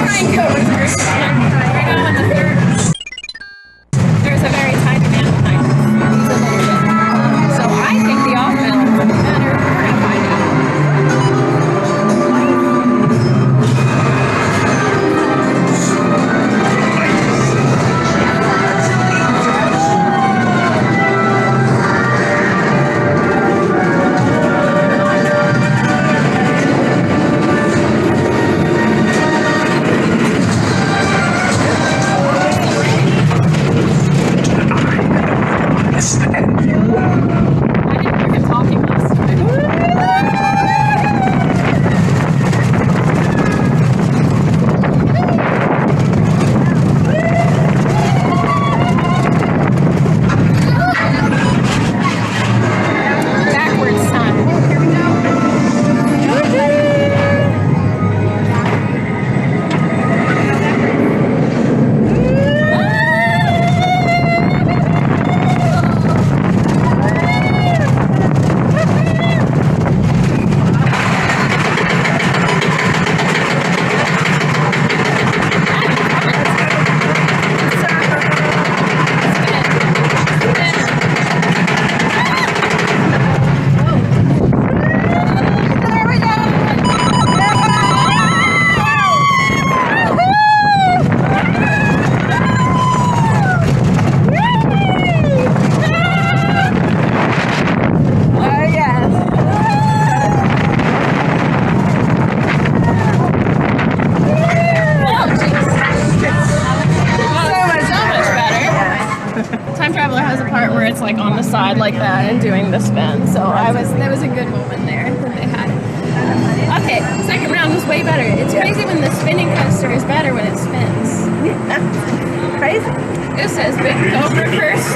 trying Cobra first. Right now on the third. There's a very tiny man behind us. He's a little bit. So I think the off balance will be better. We're going to find out. It's like on the side like that and doing the spin. So there was a good moment there that they had. Okay, second round was way better. It's crazy when the spinning coaster is better when it spins. Crazy. It says big Cobra first